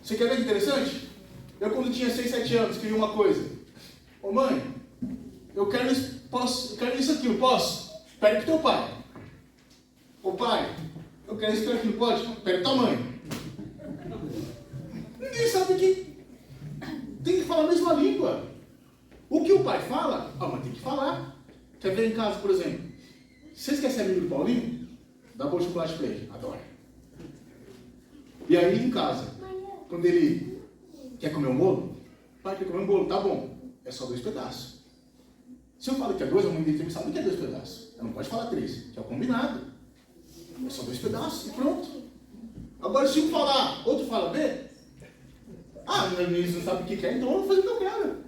Speaker 1: Você quer ver que interessante? Eu quando tinha 6, 7 anos, queria uma coisa. Ô mãe, eu quero isso aqui, eu posso? Pede pro teu pai. Ô pai, eu quero isso aqui, pode? Pede pro tua mãe. Ninguém sabe que tem que falar a mesma língua. O que o pai fala, a mãe tem que falar. Quer ver em casa, por exemplo? Vocês querem ser amigo do Paulinho? Dá bom chocolate pra ele, adora. E aí em casa, quando ele quer comer um bolo, pai quer comer um bolo, tá bom, é só 2 pedaços. Se eu falo que é 2, a mãe dele sabe que é 2 pedaços. Ela não pode falar 3, que é o combinado. É só 2 pedaços e pronto. Agora se um falar, outro fala B, eles não sabem o que quer, então eu vou fazer o que eu quero.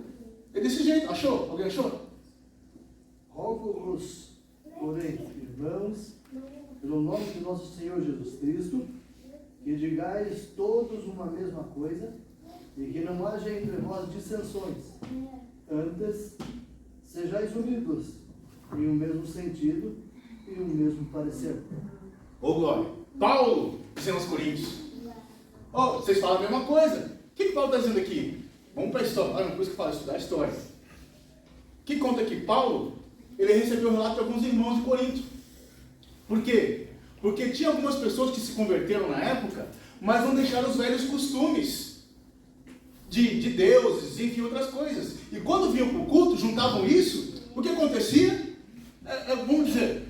Speaker 1: É desse jeito, achou? Alguém achou?
Speaker 3: Rogo-vos, porém, irmãos, pelo nome de nosso Senhor Jesus Cristo, que digais todos uma mesma coisa, e que não haja entre vós dissensões. Antes, sejais unidos, em um mesmo sentido e um mesmo parecer.
Speaker 1: Ô glória! Paulo, dizendo aos Coríntios, vocês falam a mesma coisa. O que Paulo está dizendo aqui? Vamos para a história. Uma coisa que fala, estudar a história. O que conta aqui? Paulo, ele recebeu o relato de alguns irmãos de Corinto. Por quê? Porque tinha algumas pessoas que se converteram na época, mas não deixaram os velhos costumes de deuses, enfim, outras coisas. E quando vinham para o culto, juntavam isso, o que acontecia? Vamos dizer,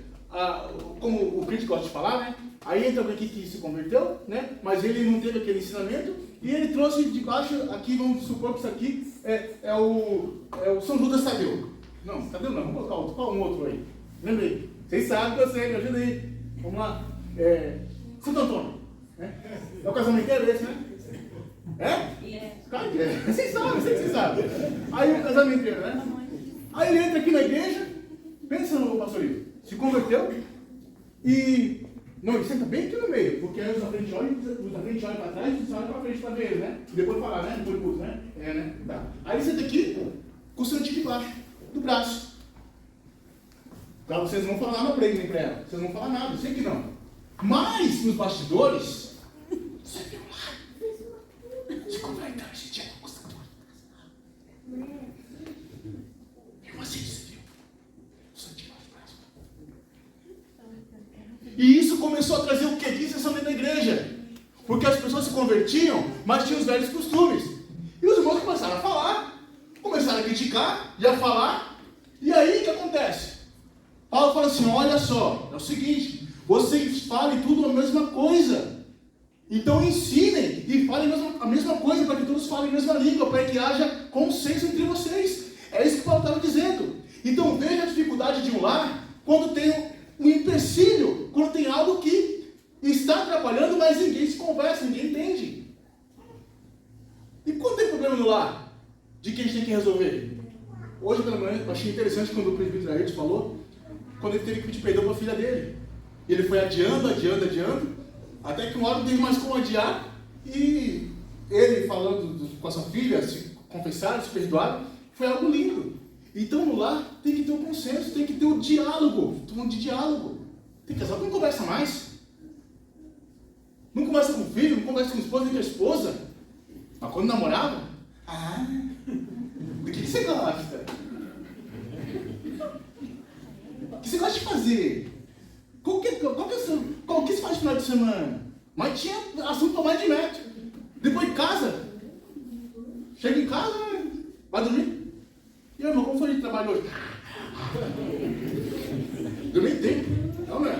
Speaker 1: como o crítico gosta de falar, né? Aí entra alguém aqui que se converteu, né? Mas ele não teve aquele ensinamento, e ele trouxe de baixo, aqui vamos supor que isso aqui é o São Judas Tadeu. Não, Tadeu não, vamos colocar outro, qual um outro aí? Lembrei, vocês sabem que eu sei, me ajuda aí. Vamos lá, Santo Antônio, né? É o casamenteiro esse, né? É? Vocês sabem, eu sei que vocês sabem. Aí o casamenteiro, né? Aí ele entra aqui na igreja, pensa no pastorito, se converteu e... Não, ele senta bem aqui no meio, porque aí os da frente olham para trás e os olham para frente para ver ele, né? E depois falar, né? Depois curso, né? Né? Tá. Aí ele senta aqui, com o santinho debaixo do braço. Para vocês não falar nada para ele nem para ela. Vocês não falar nada, eu sei que não. Mas, nos bastidores, você viu lá? Se converteu, a gente é acusador. Viu assim, você viu? O santinho debaixo do braço. E isso começou a trazer o que? Dissensão dentro da igreja. Porque as pessoas se convertiam, mas tinham os velhos costumes. E os irmãos começaram a falar, começaram a criticar, e a falar. E aí o que acontece? Paulo fala assim, olha só, é o seguinte, vocês falem tudo a mesma coisa. Então ensinem e falem a mesma coisa, para que todos falem a mesma língua, para que haja consenso entre vocês. É isso que Paulo estava dizendo. Então veja a dificuldade de um lar, quando tem um empecilho, quando tem algo que está atrapalhando, mas ninguém se conversa, ninguém entende. E quando tem problema no lar, de quem a gente tem que resolver? hoje pela manhã, eu achei interessante quando o presbítero Ayrton falou, quando ele teve que pedir perdão para a filha dele. E ele foi adiando, até que uma hora não teve mais como adiar, e ele falando com a sua filha, se confessaram, se perdoaram, foi algo lindo. Então no lar tem que ter o consenso, tem que ter o diálogo. Estou falando de diálogo. Tem casal que não conversa mais. Não conversa com o filho, não conversa com a esposa nem com a esposa. Mas quando namorava, do que você gosta? O que você gosta de fazer? Qual que você faz no final de semana? Mas tinha assunto para mais de metro. Depois de casa, chega em casa, vai dormir. E aí, irmão, como foi de trabalho hoje? Deu nem tempo. Não é?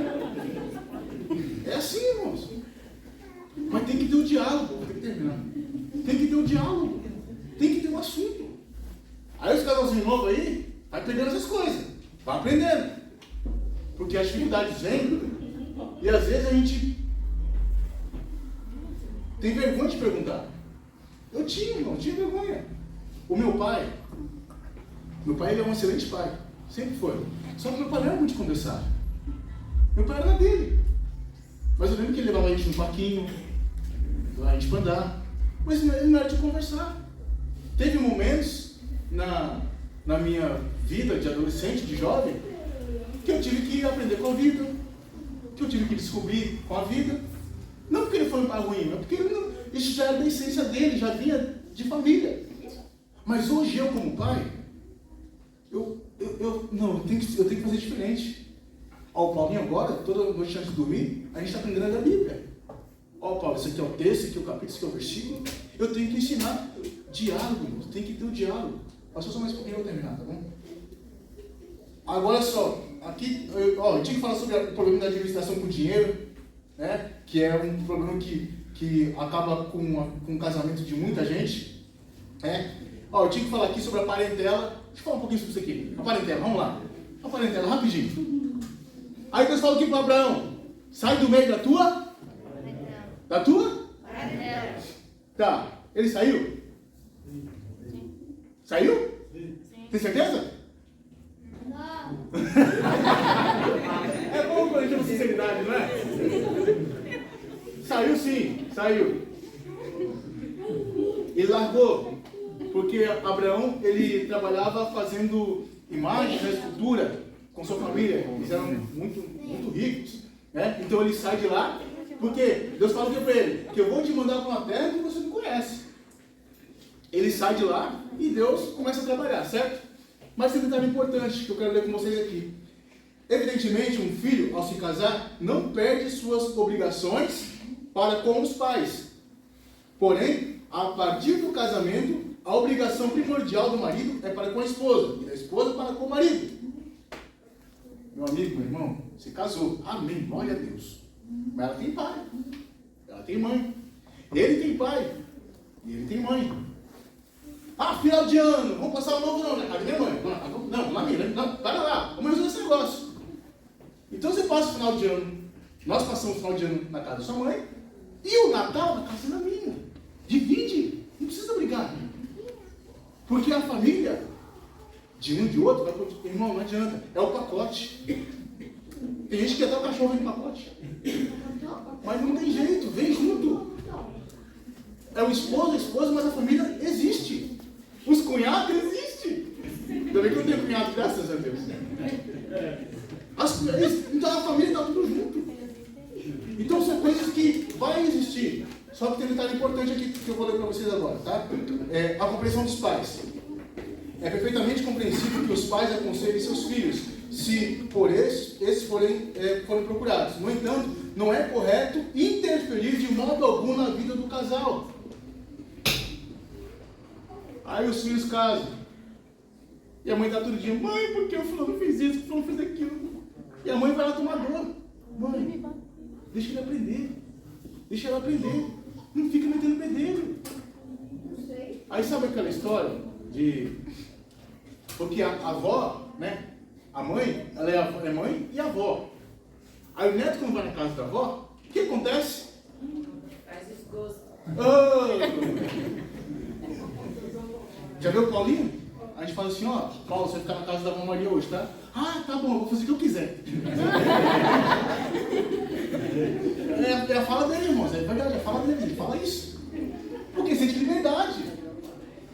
Speaker 1: É assim, irmãos. Mas tem que ter o diálogo. Tem que terminar. Tem que ter o diálogo. Tem que ter o assunto. Aí os casalzinhos novos aí, vai perdendo essas coisas. Vai aprendendo. Porque as dificuldades vêm. E às vezes a gente tem vergonha de perguntar. Eu tinha, irmão, tinha vergonha. O meu pai ele é um excelente pai. Sempre foi. Só que meu pai não era muito de conversar. Meu pai era na dele. Mas eu lembro que ele levava a gente no parquinho, a gente para andar. Mas ele não era de conversar. Teve momentos na minha vida de adolescente, de jovem, que eu tive que aprender com a vida, que eu tive que descobrir com a vida. Não porque ele foi um pai ruim, mas porque isso já era da essência dele, já vinha de família. Mas hoje eu, como pai, eu tenho que fazer diferente. Ó, o Paulinho agora, toda noite antes de dormir, a gente está aprendendo a ler a Bíblia. Ó, Paulo, esse aqui é o texto, esse aqui é o capítulo, esse aqui é o versículo. Eu tenho que ensinar diálogo, tem que ter o diálogo. Passou só mais um pouquinho, eu vou terminar, tá bom? Agora só, aqui, eu tinha que falar sobre o problema da administração com dinheiro, né? Que é um problema que acaba com o casamento de muita gente. Eu tinha que falar aqui sobre a parentela. Deixa eu falar um pouquinho sobre isso aqui. A parentela, vamos lá. A parentela, rapidinho. Aí Deus fala aqui para Abraão: sai do meio da tua? Da tua? Tá. Ele saiu? Sim. Saiu? Sim. Tem certeza? Não. É bom quando a gente tem sinceridade, não é? Saiu sim, saiu. Ele largou, porque Abraão, ele trabalhava fazendo imagens na escultura com sua família. Eles eram muito, muito ricos, né? Então ele sai de lá, porque Deus fala o que para ele? Que eu vou te mandar para uma terra que você não conhece. Ele sai de lá e Deus começa a trabalhar, certo? Mas tem um detalhe importante que eu quero ler com vocês aqui. Evidentemente, um filho, ao se casar, não perde suas obrigações para com os pais. Porém, a partir do casamento, a obrigação primordial do marido é para com a esposa, e da esposa para com o marido. Meu amigo, meu irmão, se casou. Amém, glória a Deus. Mas ela tem pai, ela tem mãe. Ele tem pai, e ele tem mãe. Final de ano, vamos passar o novo ano na casa da minha mãe. Não, na minha, não, para lá, vamos resolver esse negócio. Então você passa o final de ano, nós passamos o final de ano na casa da sua mãe, e o Natal na casa da minha. Divide, não precisa brigar. Porque a família, de um e de outro, vai para irmão, não adianta, é o pacote. Tem gente que até o cachorro vem no pacote. Mas não tem jeito, vem junto. É o esposo, a esposa, mas a família existe. Os cunhados existem. Ainda bem que eu tenho cunhado, graças a Deus. Então a família está tudo junto. Então são coisas que vão existir. Só que tem um detalhe importante aqui que eu vou ler para vocês agora, tá? A compreensão dos pais. É perfeitamente compreensível que os pais aconselhem seus filhos, se por esses forem procurados. No entanto, não é correto interferir de modo algum na vida do casal. Aí os filhos casam. E a mãe está todo dia: mãe, por que o fulano fez isso, o fulano fez aquilo? E a mãe vai lá tomar dor. Mãe, deixa ele aprender. Deixa ela aprender. Não fica metendo bedelho. Aí sabe aquela história de... Porque a avó, né? A mãe, ela é mãe e avó. Aí o neto, quando vai na casa da avó, o que acontece?
Speaker 2: Faz desgosto.
Speaker 1: Já viu o Paulinho? a gente fala assim, ó, Paulo, você vai ficar na casa da Vó Maria hoje, tá? Ah, tá bom, eu vou fazer o que eu quiser. É a fala dele, irmãos, é verdade, é a fala dele, ele fala isso. Porque sente liberdade.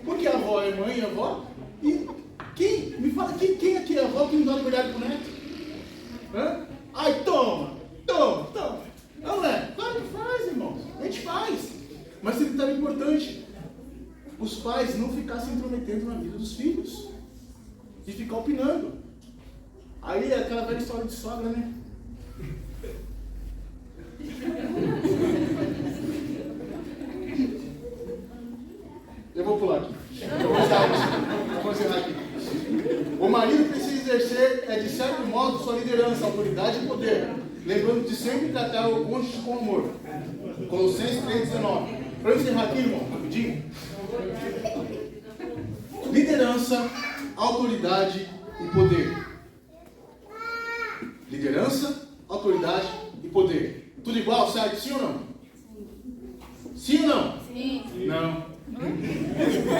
Speaker 1: Porque a avó é mãe, a avó. E quem? Me fala, quem aqui é a avó que não dá liberdade pro neto? Hã? Ai, toma. Não é? Claro que faz, irmãos. A gente faz. Mas sempre tá importante os pais não ficarem se intrometendo na vida dos filhos. E ficar opinando. Aí é aquela velha história de sogra, né? Eu vou pular aqui. Vou encerrar aqui. O marido precisa exercer, de certo modo, sua liderança, autoridade e poder, lembrando de sempre tratar o cônjuge com amor. Colossenses 3,19. Para eu encerrar aqui, irmão, rapidinho. Liderança, autoridade e poder. Liderança, autoridade e poder. Tudo igual, certo? Sim ou não? Sim ou não?
Speaker 2: Sim.
Speaker 1: Não.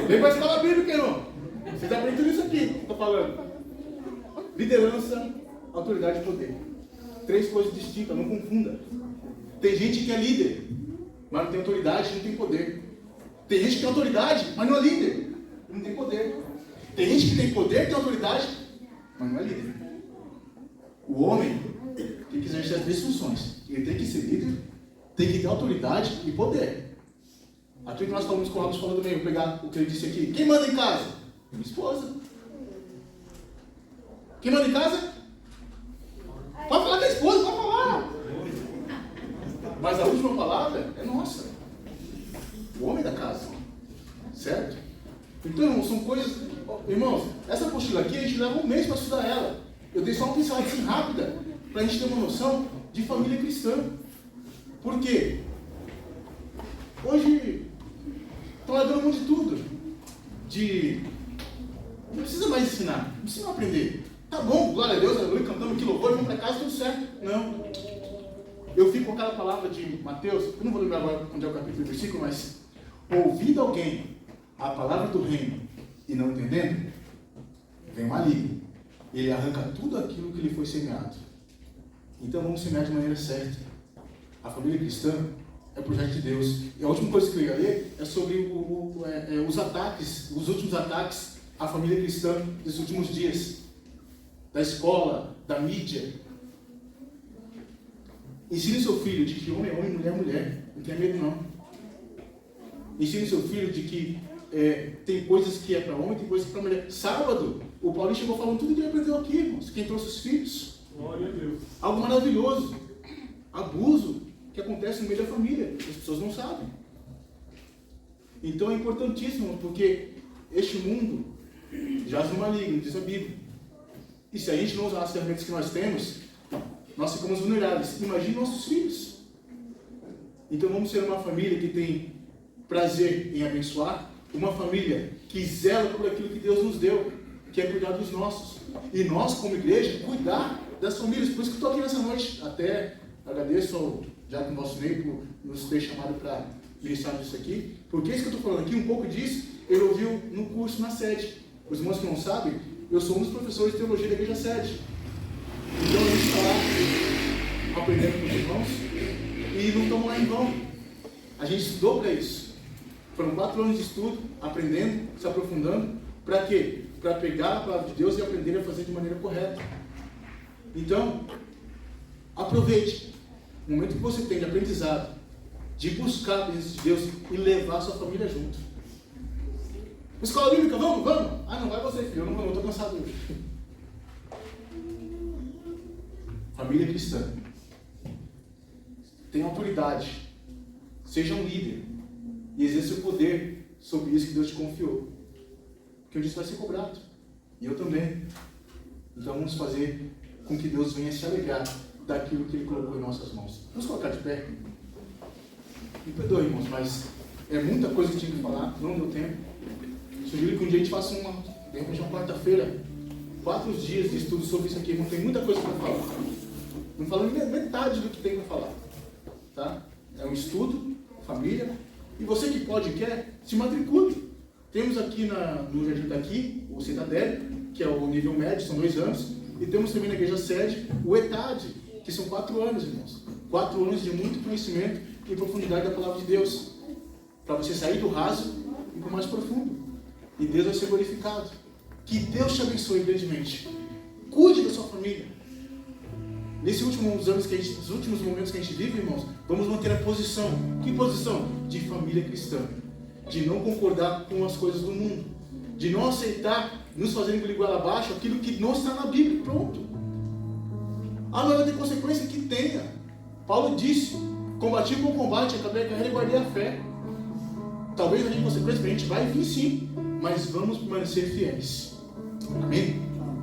Speaker 1: Vem para a escola bíblica, irmão. Vocês aprendem tudo isso aqui que eu estou falando. Liderança, autoridade e poder. 3 coisas distintas, não confunda. Tem gente que é líder, mas não tem autoridade, não tem poder. Tem gente que tem autoridade, mas não é líder, não tem poder. Tem gente que tem poder, tem autoridade, mas não é líder. O homem tem que exercer as 3 funções. Ele tem que ser líder, tem que ter autoridade e poder. Aquilo que nós falamos com o Robson falando meio, vou pegar o que ele disse aqui. Quem manda em casa? Minha esposa. Quem manda em casa? Pode falar com a esposa, pode falar. Mas a última palavra é nossa. O homem da casa. Certo? Então, irmãos, são coisas... Irmãos, essa apostila aqui, a gente leva um mês para estudar ela. Eu dei só uma pincelada assim rápida, para a gente ter uma noção de família cristã. Por quê? Hoje, estão largando mão de tudo. Não precisa mais ensinar, não precisa aprender. Tá bom, glória a Deus, aleluia, cantando que louvor, vamos para casa, tudo certo. Não. Eu fico com aquela palavra de Mateus, eu não vou lembrar agora onde é o capítulo e o versículo, mas ouvindo alguém a palavra do reino e não entendendo, vem o maligno. Ele arranca tudo aquilo que lhe foi semeado. Então vamos semear de maneira certa. A família cristã é projeto de Deus. E a última coisa que eu ia ler é sobre os ataques, os últimos ataques à família cristã dos últimos dias. Da escola, da mídia. Ensine seu filho de que homem é homem, mulher é mulher. Não tenha medo não. Ensine seu filho de que tem coisas que é para homem, tem coisas que é para mulher. Sábado, o Paulinho chegou falando tudo que ele aprendeu aqui, irmãos. Quem trouxe os filhos.
Speaker 4: Glória a Deus.
Speaker 1: Algo maravilhoso. Abuso que acontece no meio da família. As pessoas não sabem. Então é importantíssimo, porque este mundo jaz no maligno, diz a Bíblia. E se a gente não usar as ferramentas que nós temos, nós ficamos vulneráveis. Imagine nossos filhos. Então vamos ser uma família que tem prazer em abençoar, uma família que zela por aquilo que Deus nos deu, que é cuidar dos nossos. E nós, como igreja, cuidar das famílias. Por isso que estou aqui nessa noite. Até agradeço ao Jaco nosso Ney por nos ter chamado para ministrar isso aqui. Porque isso que eu estou falando aqui, um pouco disso, ele ouviu no curso na sede. Os irmãos que não sabem, eu sou um dos professores de teologia da igreja sede. Então a gente está lá aprendendo com os irmãos e não estamos lá em vão. A gente estudou para isso. Foram 4 anos de estudo, aprendendo, se aprofundando. Para quê? Para pegar a palavra de Deus e aprender a fazer de maneira correta. Então, aproveite o momento que você tem de aprendizado, de buscar a presença de Deus e levar a sua família junto. Escola bíblica, vamos? Ah, não vai você, filho, eu não vou, eu estou cansado hoje. Família cristã. Tenha autoridade. Seja um líder. E exerça o poder sobre isso que Deus te confiou. Porque um dia você vai ser cobrado. E eu também. Então vamos fazer com que Deus venha se alegrar daquilo que Ele colocou em nossas mãos. Vamos colocar de pé. Me perdoe, irmãos, mas é muita coisa que tinha que falar, não deu tempo. Sugiro que um dia a gente faça de repente uma quarta-feira, 4 dias de estudo sobre isso aqui. Não tem muita coisa para falar. Não falando metade do que tem para falar. Tá? É um estudo, família. E você que pode e quer, se matricule. Temos aqui no Jardim daqui, o Cidadélio, que é o nível médio, são 2 anos. E temos também na igreja sede o ETAD, que são 4 anos, irmãos. 4 anos de muito conhecimento e profundidade da palavra de Deus. Para você sair do raso e para o mais profundo. E Deus vai ser glorificado. Que Deus te abençoe grandemente. Cuide da sua família. Nesses últimos anos nos últimos momentos que a gente vive, irmãos, vamos manter a posição. Que posição? De família cristã. De não concordar com as coisas do mundo. De não aceitar, nos fazer engolir goela abaixo aquilo que não está na Bíblia. Pronto. Ah, não vai ter consequência? Que tenha. Paulo disse, combati o bom combate, acabei a carreira e guardei a fé. Talvez não tenha consequência, a gente vai vir sim, mas vamos permanecer fiéis. Amém?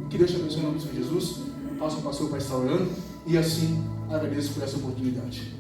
Speaker 1: Que Deus te abençoe em nome do Senhor Jesus. Passo o pastor para estar orando e assim agradeço por essa oportunidade.